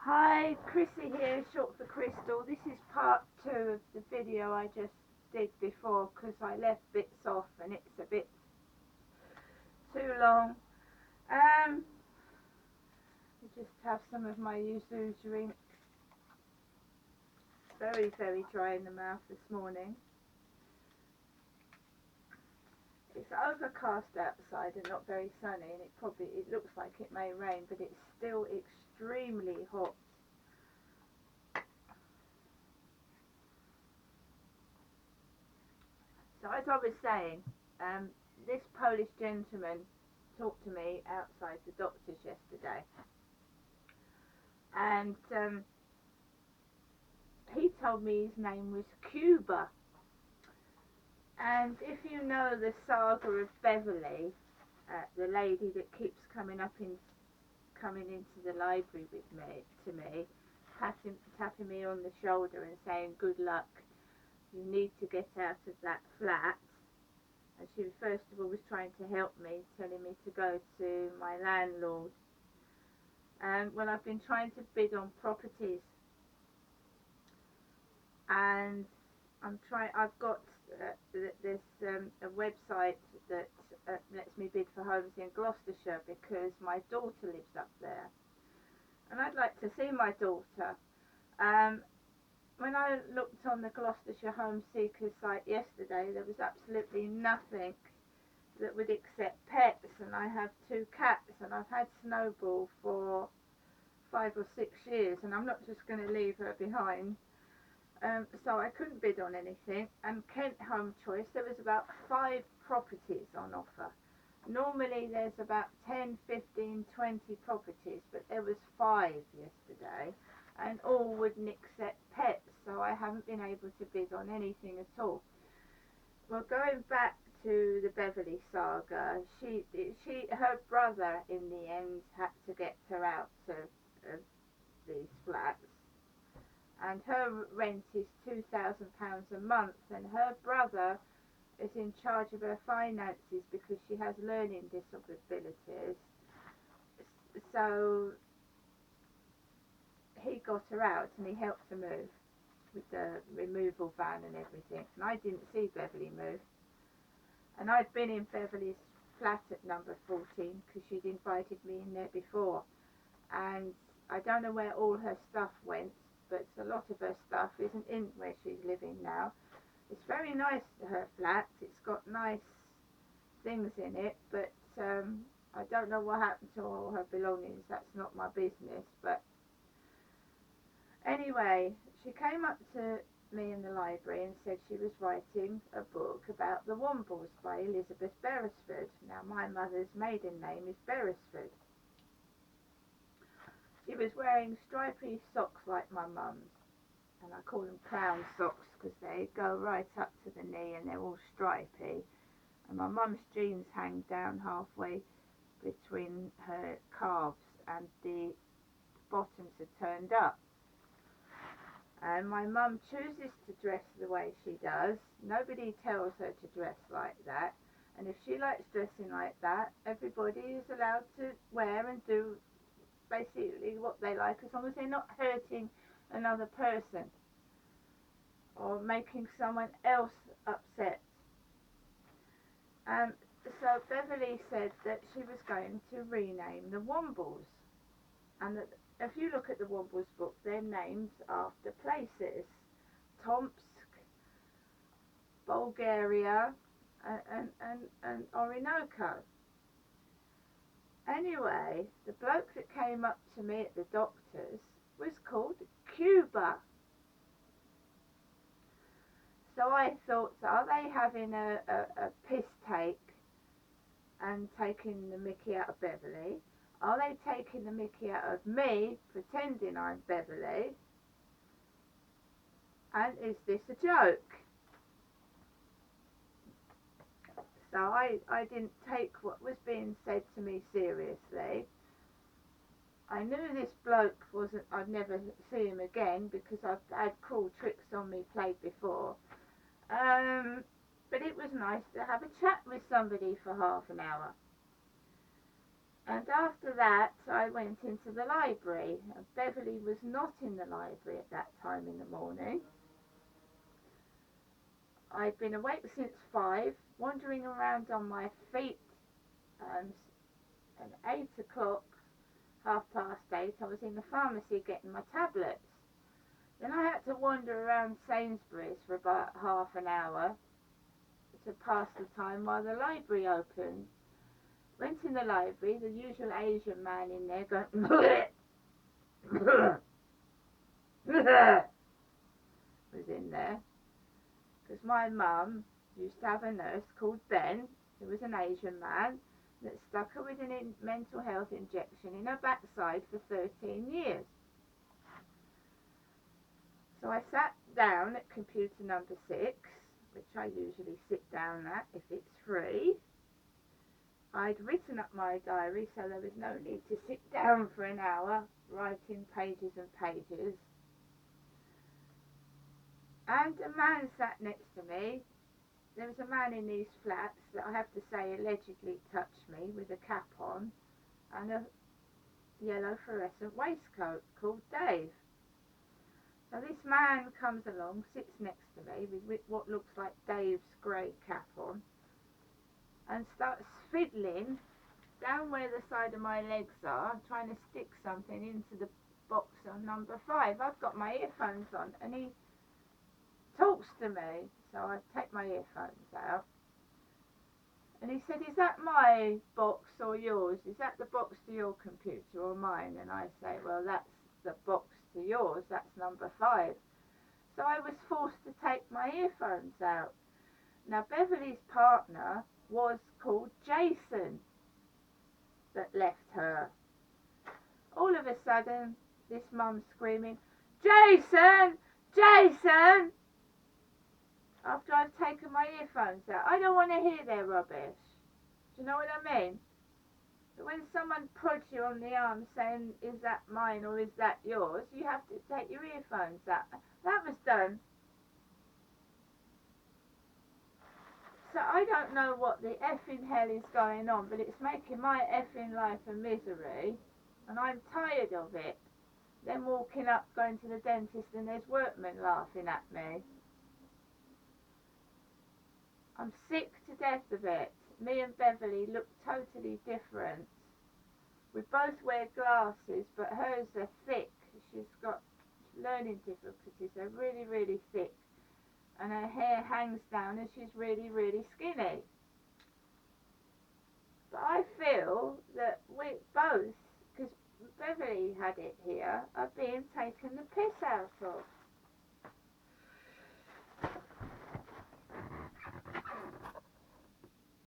Hi, Chrissy here, short for Crystal. This is part 2 of the video I just did before because I left bits off and it's a bit too long. I just have some of my yuzu drink. Very, very dry in the mouth this morning. It's overcast outside and not very sunny, and it looks like it may rain, but it's still extremely hot. So as I was saying, this Polish gentleman talked to me outside the doctor's yesterday, and he told me his name was Kuba. And if you know the saga of Beverly, the lady that keeps coming into the library to me, tapping me on the shoulder and saying, "Good luck. You need to get out of that flat." And she first of all was trying to help me, telling me to go to my landlord. Well, I've been trying to bid on properties, and I've got this a website that lets me bid for homes in Gloucestershire because my daughter lives up there, and I'd like to see my daughter. When I looked on the Gloucestershire Home Seekers site yesterday, there was absolutely nothing that would accept pets, and I have 2 cats, and I've had Snowball for 5 or 6 years, and I'm not just going to leave her behind. So I couldn't bid on anything. And Kent Home Choice, there was about 5 properties on offer. Normally there's about 10, 15, 20 properties, but there was 5 yesterday, and all wouldn't accept pets, so I haven't been able to bid on anything at all. Well, going back to the Beverly saga, her brother in the end had to get her out of these flats, and her rent is £2,000 a month, and her brother is in charge of her finances because she has learning disabilities. So he got her out and he helped her move with the removal van and everything, and I didn't see Beverly move. And I'd been in Beverly's flat at number 14 because she'd invited me in there before, and I don't know where all her stuff went, but a lot of her stuff isn't in where she's living now. It's very nice, her flat. It's got nice things in it, but I don't know what happened to all her belongings. That's not my business. But anyway, she came up to me in the library and said she was writing a book about the Wombles by Elizabeth Beresford. Now, my mother's maiden name is Beresford. She was wearing stripy socks like my mum's, and I call them clown socks because they go right up to the knee and they're all stripy. And my mum's jeans hang down halfway between her calves, and the bottoms are turned up. And my mum chooses to dress the way she does. Nobody tells her to dress like that. And if she likes dressing like that, everybody is allowed to wear and do basically what they like, as long as they're not hurting another person or making someone else upset. So Beverly said that she was going to rename the Wombles, and that if you look at the Wombles book, they're named after places: Tomsk, Bulgaria, and Orinoco. Anyway, the bloke that came up to me at the doctor's was called Cuba. So I thought, are they having a piss take and taking the mickey out of Beverly? Are they taking the mickey out of me, pretending I'm Beverly? And is this a joke? So I didn't take what was being said to me seriously. I knew this bloke I'd never see him again because I've had cool tricks on me played before. But it was nice to have a chat with somebody for half an hour. And after that, I went into the library. Beverly was not in the library at that time in the morning. I'd been awake since 5, wandering around on my feet, and at 8 o'clock, 8:30, I was in the pharmacy getting my tablets. Then I had to wander around Sainsbury's for about half an hour to pass the time while the library opened. Went in the library, the usual Asian man in there going was in there, because my mum used to have a nurse called Ben, who was an Asian man, that stuck her with a mental health injection in her backside for 13 years. So I sat down at computer number 6, which I usually sit down at if it's free. I'd written up my diary, so there was no need to sit down for an hour writing pages and pages. And a man sat next to me. There was a man in these flats that I have to say allegedly touched me with a cap on and a yellow fluorescent waistcoat called Dave. So this man comes along, sits next to me with what looks like Dave's grey cap on, and starts fiddling down where the side of my legs are, trying to stick something into the box on number 5. I've got my earphones on, and he talks to me, so I take my earphones out. And he said, "Is that my box or yours? Is that the box to your computer or mine?" And I say, "Well, that's the box to yours, that's number 5. So I was forced to take my earphones out. Now, Beverly's partner was called Jason, that left her. All of a sudden, this mum screaming, "Jason! Jason!" After I've taken my earphones out. I don't want to hear their rubbish. Do you know what I mean? But when someone prods you on the arm saying, "Is that mine or is that yours?" you have to take your earphones out. That was done. So I don't know what the effing hell is going on, but it's making my effing life a misery, and I'm tired of it. Then walking up, going to the dentist, and there's workmen laughing at me. I'm sick to death of it. Me and Beverly look totally different. We both wear glasses, but hers are thick. She's got learning difficulties. They're really, really thick. And her hair hangs down and she's really, really skinny. But I feel that we both, because Beverly had it here, are being taken the piss out of.